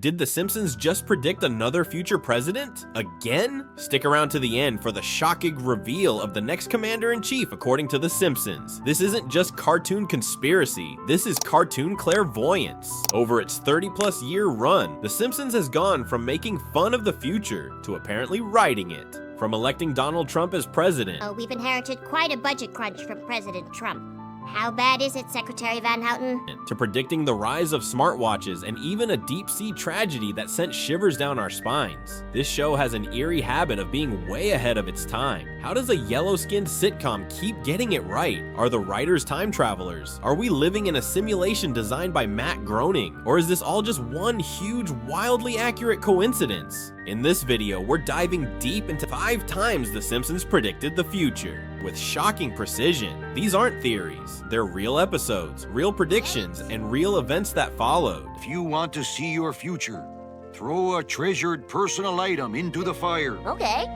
Did The Simpsons just predict another future president? Again? Stick around to the end for the shocking reveal of the next commander-in-chief according to The Simpsons. This isn't just cartoon conspiracy, this is cartoon clairvoyance. Over its 30-plus year run, The Simpsons has gone from making fun of the future to apparently writing it. From electing Donald Trump as president. We've inherited quite a budget crunch from President Trump. How bad is it, Secretary Van Houten? To predicting the rise of smartwatches and even a deep-sea tragedy that sent shivers down our spines. This show has an eerie habit of being way ahead of its time. How does a yellow-skinned sitcom keep getting it right? Are the writers time travelers? Are we living in a simulation designed by Matt Groening? Or is this all just one huge, wildly accurate coincidence? In this video, we're diving deep into 5 times The Simpsons predicted the future. With shocking precision. These aren't theories, they're real episodes, real predictions, and real events that followed. If you want to see your future, throw a treasured personal item into the fire. Okay.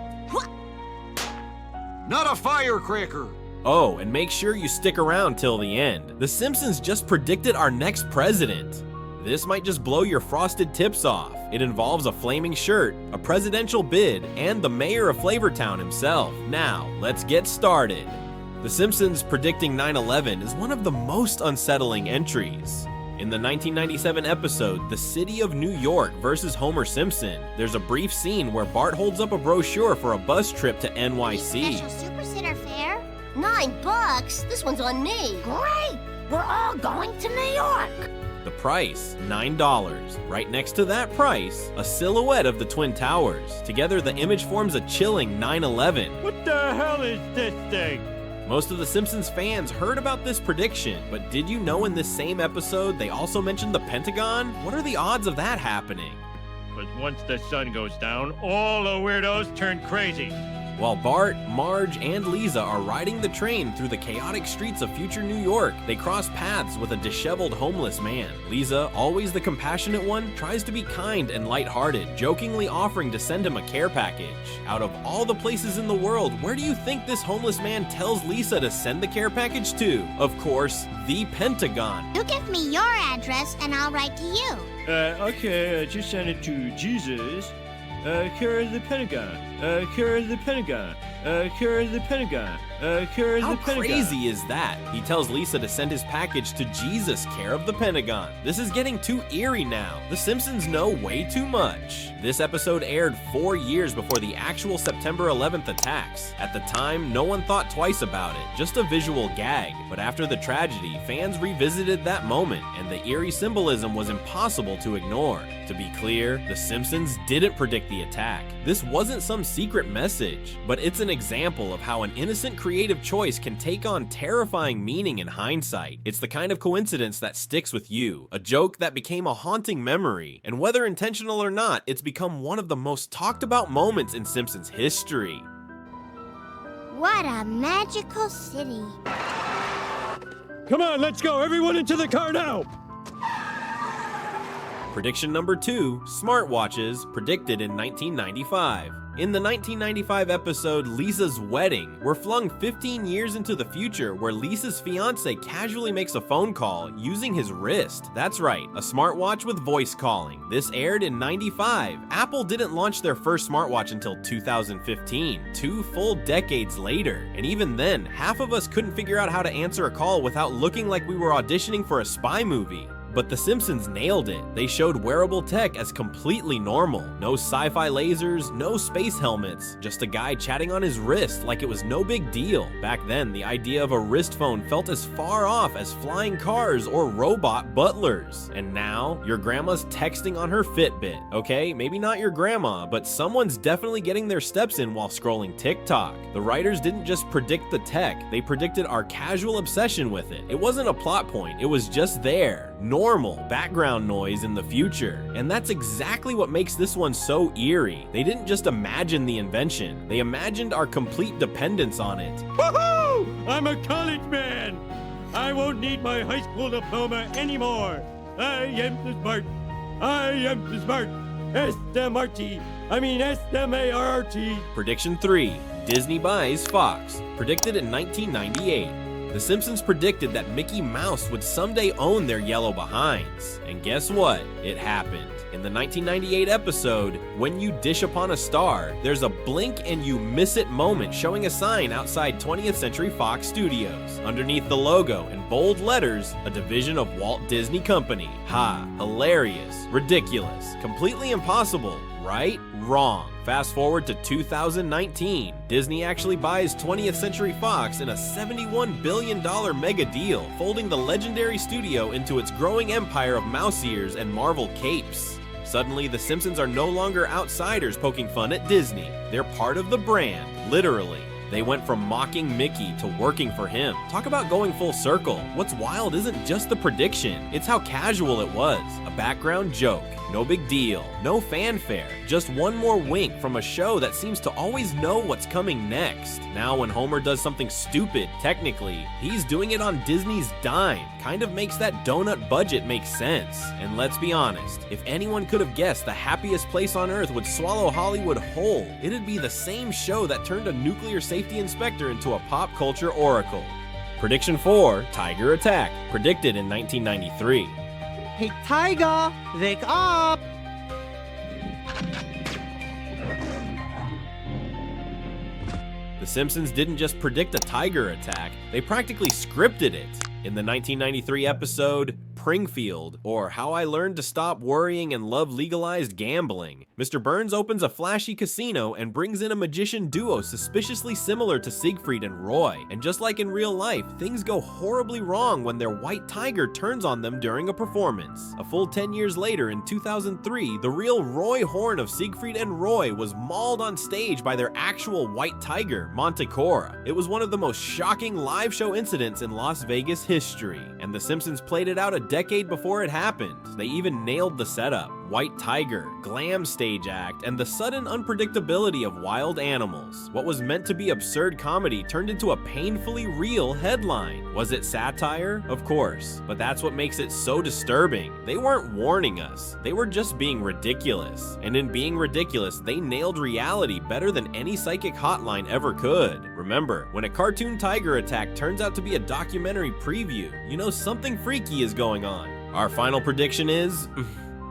Not a firecracker! Oh, and make sure you stick around till the end. The Simpsons just predicted our next president. This might just blow your frosted tips off. It involves a flaming shirt, a presidential bid, and the mayor of Flavortown himself. Now, let's get started. The Simpsons predicting 9/11 is one of the most unsettling entries. In the 1997 episode, The City of New York versus Homer Simpson, there's a brief scene where Bart holds up a brochure for a bus trip to NYC. Special Super Center fare? $9? This one's on me. Great! We're all going to New York! The price, $9. Right next to that price, a silhouette of the Twin Towers. Together, the image forms a chilling 9/11. What the hell is this thing? Most of the Simpsons fans heard about this prediction, but did you know in this same episode they also mentioned the Pentagon? What are the odds of that happening? But once the sun goes down, all the weirdos turn crazy. While Bart, Marge, and Lisa are riding the train through the chaotic streets of future New York, they cross paths with a disheveled homeless man. Lisa, always the compassionate one, tries to be kind and lighthearted, jokingly offering to send him a care package. Out of all the places in the world, where do you think this homeless man tells Lisa to send the care package to? Of course, the Pentagon. You give me your address and I'll write to you. Okay, just send it to Jesus. Care of the Pentagon. Care of the Pentagon. Care of the Pentagon. Care of the Pentagon. How crazy is that? He tells Lisa to send his package to Jesus, care of the Pentagon. This is getting too eerie now. The Simpsons know way too much. This episode aired 4 years before the actual September 11th attacks. At the time, no one thought twice about it, just a visual gag. But after the tragedy, fans revisited that moment, and the eerie symbolism was impossible to ignore. To be clear, The Simpsons didn't predict the attack. This wasn't some secret message, but it's an example of how an innocent creative choice can take on terrifying meaning in hindsight. It's the kind of coincidence that sticks with you, a joke that became a haunting memory, and whether intentional or not, it's become one of the most talked about moments in Simpsons history. What a magical city. Come on, let's go. Everyone into the car now. Prediction number 2, smartwatches predicted in 1995. In the 1995 episode Lisa's Wedding, we're flung 15 years into the future where Lisa's fiance casually makes a phone call using his wrist. That's right, a smartwatch with voice calling. This aired in 95. Apple didn't launch their first smartwatch until 2015, 2 full decades later. And even then, half of us couldn't figure out how to answer a call without looking like we were auditioning for a spy movie. But The Simpsons nailed it. They showed wearable tech as completely normal. No sci-fi lasers, no space helmets, just a guy chatting on his wrist like it was no big deal. Back then, the idea of a wrist phone felt as far off as flying cars or robot butlers. And now, your grandma's texting on her Fitbit. Okay, maybe not your grandma, but someone's definitely getting their steps in while scrolling TikTok. The writers didn't just predict the tech, they predicted our casual obsession with it. It wasn't a plot point, it was just there. Normal background noise in the future. And that's exactly what makes this one so eerie. They didn't just imagine the invention, they imagined our complete dependence on it. Woohoo! I'm a college man. I won't need my high school diploma anymore. I am the smart. I am the smart. SMRT. I mean SMART. Prediction 3. Disney buys Fox. Predicted in 1998. The Simpsons predicted that Mickey Mouse would someday own their yellow behinds. And guess what? It happened. In the 1998 episode, When You Dish Upon a Star, there's a blink and you miss it moment showing a sign outside 20th Century Fox Studios. Underneath the logo, in bold letters, a division of Walt Disney Company. Ha, hilarious, ridiculous, completely impossible, right? Wrong. Fast forward to 2019. Disney actually buys 20th Century Fox in a $71 billion mega deal, folding the legendary studio into its growing empire of mouse ears and Marvel capes. Suddenly, the Simpsons are no longer outsiders poking fun at Disney. They're part of the brand, literally. They went from mocking Mickey to working for him. Talk about going full circle. What's wild isn't just the prediction, it's how casual it was. A background joke, no big deal, no fanfare, just one more wink from a show that seems to always know what's coming next. Now when Homer does something stupid, technically, he's doing it on Disney's dime. Kind of makes that donut budget make sense. And let's be honest, if anyone could have guessed the happiest place on earth would swallow Hollywood whole, it'd be the same show that turned a nuclear safety inspector into a pop culture oracle. Prediction 4, Tiger Attack, predicted in 1993. Hey, Tiger, wake up! The Simpsons didn't just predict a tiger attack, they practically scripted it. In the 1993 episode, Springfield, or How I Learned to Stop Worrying and Love Legalized Gambling, Mr. Burns opens a flashy casino and brings in a magician duo suspiciously similar to Siegfried and Roy. And just like in real life, things go horribly wrong when their white tiger turns on them during a performance. A full 10 years later, in 2003, the real Roy Horn of Siegfried and Roy was mauled on stage by their actual white tiger, Manticora. It was one of the most shocking live show incidents in Las Vegas history, and The Simpsons played it out a decade before it happened. They even nailed the setup. White tiger, glam stage act, and the sudden unpredictability of wild animals. What was meant to be absurd comedy turned into a painfully real headline. Was it satire? Of course, but that's what makes it so disturbing. They weren't warning us, they were just being ridiculous. And in being ridiculous, they nailed reality better than any psychic hotline ever could. Remember, when a cartoon tiger attack turns out to be a documentary preview, you know something freaky is going on. Our final prediction is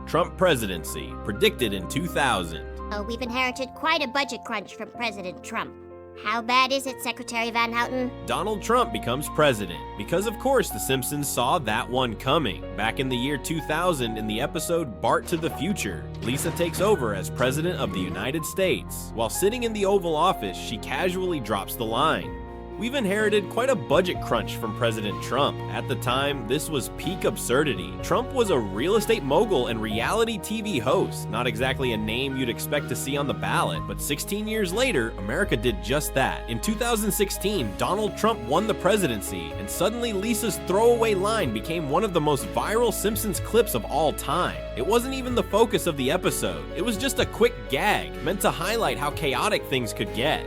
Trump presidency, predicted in 2000. Oh, we've inherited quite a budget crunch from President Trump. How bad is it, Secretary Van Houten? Donald Trump becomes president, because of course the Simpsons saw that one coming. Back in the year 2000, in the episode Bart to the Future, Lisa takes over as President of the United States. While sitting in the Oval Office, she casually drops the line, "We've inherited quite a budget crunch from President Trump." At the time, this was peak absurdity. Trump was a real estate mogul and reality TV host, not exactly a name you'd expect to see on the ballot, but 16 years later, America did just that. In 2016, Donald Trump won the presidency, and suddenly Lisa's throwaway line became one of the most viral Simpsons clips of all time. It wasn't even the focus of the episode, it was just a quick gag, meant to highlight how chaotic things could get.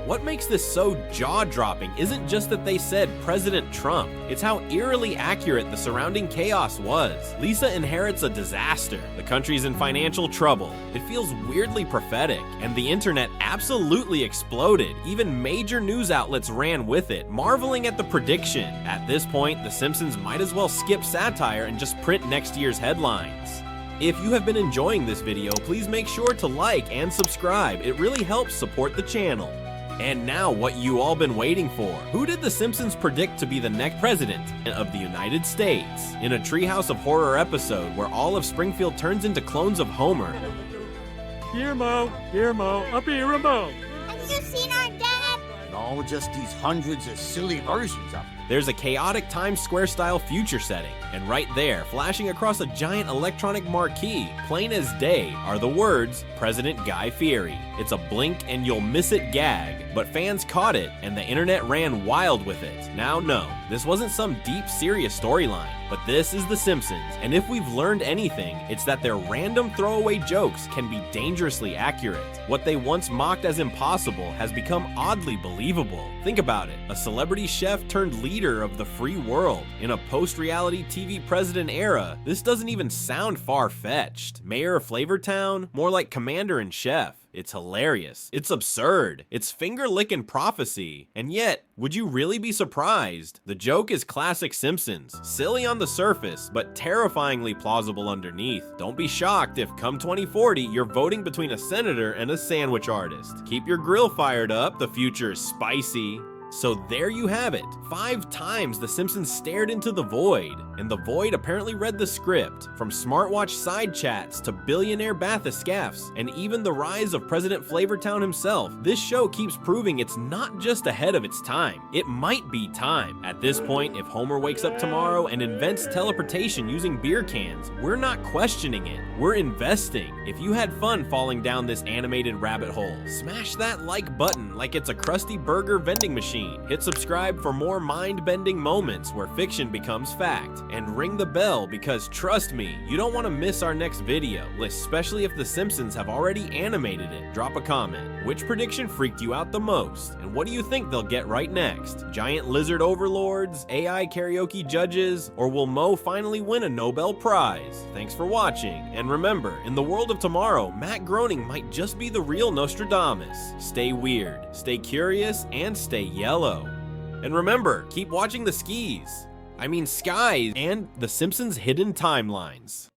What makes this so jaw-dropping isn't just that they said President Trump, it's how eerily accurate the surrounding chaos was. Lisa inherits a disaster. The country's in financial trouble. It feels weirdly prophetic, and the internet absolutely exploded. Even major news outlets ran with it, marveling at the prediction. At this point, The Simpsons might as well skip satire and just print next year's headlines. If you have been enjoying this video, please make sure to like and subscribe. It really helps support the channel. And now, what you all been waiting for. Who did The Simpsons predict to be the next president of the United States? In a Treehouse of Horror episode where all of Springfield turns into clones of Homer. Here, Mo, up here, Mo. Have you seen our dad? No, just these hundreds of silly versions of it. There's a chaotic Times Square style future setting, and right there, flashing across a giant electronic marquee, plain as day, are the words, President Guy Fieri. It's a blink and you'll miss it gag, but fans caught it and the internet ran wild with it. Now no, this wasn't some deep serious storyline, but this is The Simpsons, and if we've learned anything, it's that their random throwaway jokes can be dangerously accurate. What they once mocked as impossible has become oddly believable. Think about it, a celebrity chef turned lead leader of the free world. In a post-reality TV president era, this doesn't even sound far-fetched. Mayor of Flavortown? More like commander-in-chief. It's hilarious. It's absurd. It's finger-licking prophecy. And yet, would you really be surprised? The joke is classic Simpsons. Silly on the surface, but terrifyingly plausible underneath. Don't be shocked if come 2040, you're voting between a senator and a sandwich artist. Keep your grill fired up. The future is spicy. So there you have it. 5 times the Simpsons stared into the void, and the void apparently read the script. From smartwatch side chats to billionaire bathyscaphs, and even the rise of President Flavortown himself, this show keeps proving it's not just ahead of its time. It might be time. At this point, if Homer wakes up tomorrow and invents teleportation using beer cans, we're not questioning it. We're investing. If you had fun falling down this animated rabbit hole, smash that like button like it's a Krusty Burger vending machine. Hit subscribe for more mind-bending moments where fiction becomes fact, and ring the bell because trust me, you don't want to miss our next video, especially if The Simpsons have already animated it. Drop a comment. Which prediction freaked you out the most? And what do you think they'll get right next? Giant lizard overlords, AI karaoke judges, or will Mo finally win a Nobel Prize? Thanks for watching, and remember, in the world of tomorrow, Matt Groening might just be the real Nostradamus. Stay weird, stay curious, and stay yellow. And remember, keep watching the skies and The Simpsons Hidden Timelines.